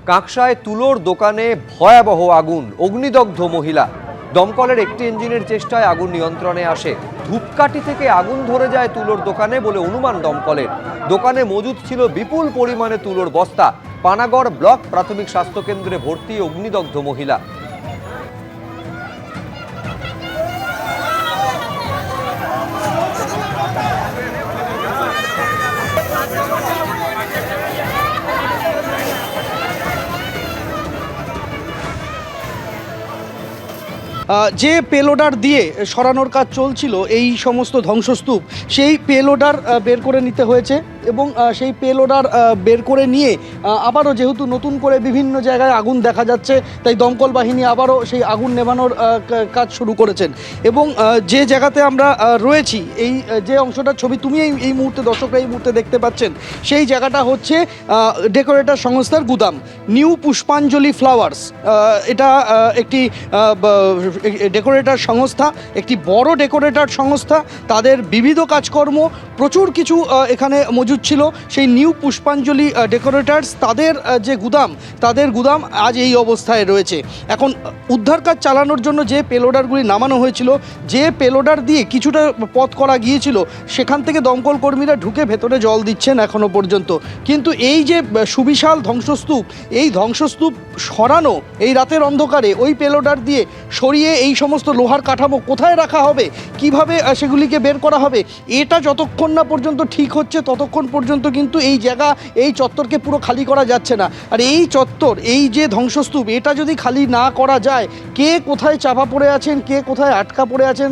কাঁকসায় তুলোর দোকানে ভয়াবহ আগুন, অগ্নিদগ্ধ মহিলা। দমকলের একটি ইঞ্জিনের চেষ্টায় আগুন নিয়ন্ত্রণে আসে। ধূপকাঠি থেকে আগুন ধরে যায় তুলোর দোকানে বলে অনুমান দমকলের। দোকানে মজুদ ছিল বিপুল পরিমাণে তুলোর বস্তা। পানাগড় ব্লক প্রাথমিক স্বাস্থ্যকেন্দ্রে ভর্তি অগ্নিদগ্ধ মহিলা। যে পেলোডার দিয়ে সরানোর কাজ চলছিল এই সমস্ত ধ্বংসস্তূপ, সেই পেলোডার বের করে নিতে হয়েছে এবং সেই পেলোডার বের করে নিয়ে আবারও যেহেতু নতুন করে বিভিন্ন জায়গায় আগুন দেখা যাচ্ছে, তাই দমকল বাহিনী আবারও সেই আগুন নেভানোর কাজ শুরু করেছেন। এবং যে জায়গাতে আমরা রয়েছি, এই যে অংশটার ছবি তুমি এই মুহূর্তে দর্শকরা এই মুহূর্তে দেখতে পাচ্ছেন, সেই জায়গাটা হচ্ছে ডেকোরেটর সংস্থার গুদাম, নিউ পুষ্পাঞ্জলি ফ্লাওয়ার্স। এটা একটি ডেকোরেটর সংস্থা, একটি বড় ডেকোরেটর সংস্থা। তাদের বিবিধ কাজকর্ম, প্রচুর কিছু এখানে মজুদ ছিল। সেই নিউ পুষ্পাঞ্জলি ডেকোরেটার্স, তাদের যে গুদাম, তাদের গুদাম আজ এই অবস্থায় রয়েছে। এখন উদ্ধার কাজ চালানোর জন্য যে পেলোডারগুলি নামানো হয়েছিল, যে পেলোডার দিয়ে কিছুটা পথ করা গিয়েছিল, সেখান থেকে দমকল কর্মীরা ঢুকে ভেতরে জল দিচ্ছেন এখনো পর্যন্ত। কিন্তু এই যে সুবিশাল ধ্বংসস্তূপ, এই ধ্বংসস্তূপ সরানো এই রাতের অন্ধকারে, ওই পেলোডার দিয়ে সরিয়ে এই সমস্ত লোহার কাঠামো কোথায় রাখা হবে, কিভাবে সেগুলিকে বের করা হবে, এটা যতক্ষণ না পর্যন্ত ঠিক হচ্ছে ততক্ষণ পর্যন্ত কিন্তু এই জায়গা, এই চত্বরকে পুরো খালি করা যাচ্ছে না। আর এই চত্বর, এই যে ধ্বংসস্তূপ, এটা যদি খালি না করা যায়, কে কোথায় চাপা পড়ে আছেন, কে কোথায় আটকা পড়ে আছেন,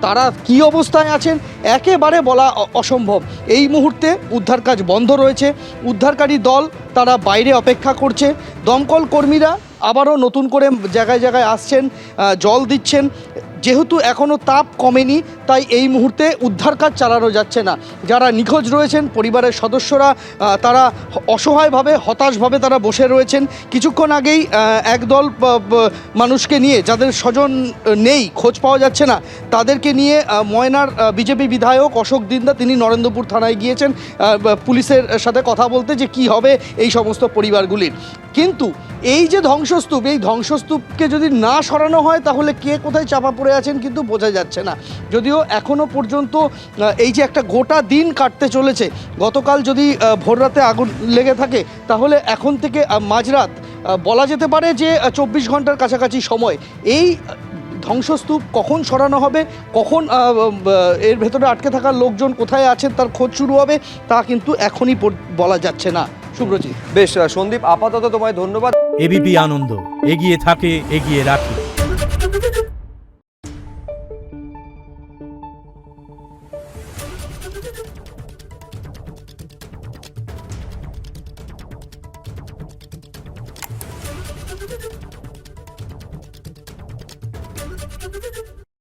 তারা কি অবস্থায় আছেন, একেবারে বলা অসম্ভব। এই মুহূর্তে উদ্ধার কাজ বন্ধ রয়েছে। উদ্ধারকারী দল তারা বাইরে অপেক্ষা করছে। দমকল কর্মীরা আবারও নতুন করে জায়গায় জায়গায় আসছেন, জল দিচ্ছেন। যেহেতু এখনও তাপ কমেনি, তাই এই মুহূর্তে উদ্ধার কাজ চালানো যাচ্ছে না। যারা নিখোঁজ রয়েছেন, পরিবারের সদস্যরা, তারা অসহায়ভাবে, হতাশভাবে তারা বসে রয়েছেন। কিছুক্ষণ আগেই একদল মানুষকে নিয়ে, যাদের স্বজন নেই, খোঁজ পাওয়া যাচ্ছে না, তাদেরকে নিয়ে ময়নার বিজেপি বিধায়ক অশোক দিন্দা, তিনি নরেন্দ্রপুর থানায় গিয়েছেন পুলিশের সাথে কথা বলতে, যে কি হবে এই সমস্ত পরিবারগুলির। কিন্তু এই যে ধ্বংসস্তূপ, এই ধ্বংসস্তূপকে যদি না সরানো হয়, তাহলে কে কোথায় চাপা পড়ে আছেন কিন্তু বোঝা যাচ্ছে না। যদিও এখনও পর্যন্ত এই যে একটা গোটা দিন কাটতে চলেছে, গতকাল যদি ভোররাতে আগুন লেগে থাকে, তাহলে এখন থেকে মাঝরাত, বলা যেতে পারে যে 24 ঘন্টার কাছাকাছি সময়। এই ধ্বংসস্তূপ কখন সরানো হবে, কখন এর ভেতরে আটকে থাকা লোকজন কোথায় আছেন তার খোঁজ শুরু হবে, তা কিন্তু এখনই বলা যাচ্ছে না। শুভ্রজিৎ। বেশ সন্দীপ, আপাতত তোমায় ধন্যবাদ। এবিপি আনন্দ, এগিয়ে থাকে, এগিয়ে রাখে।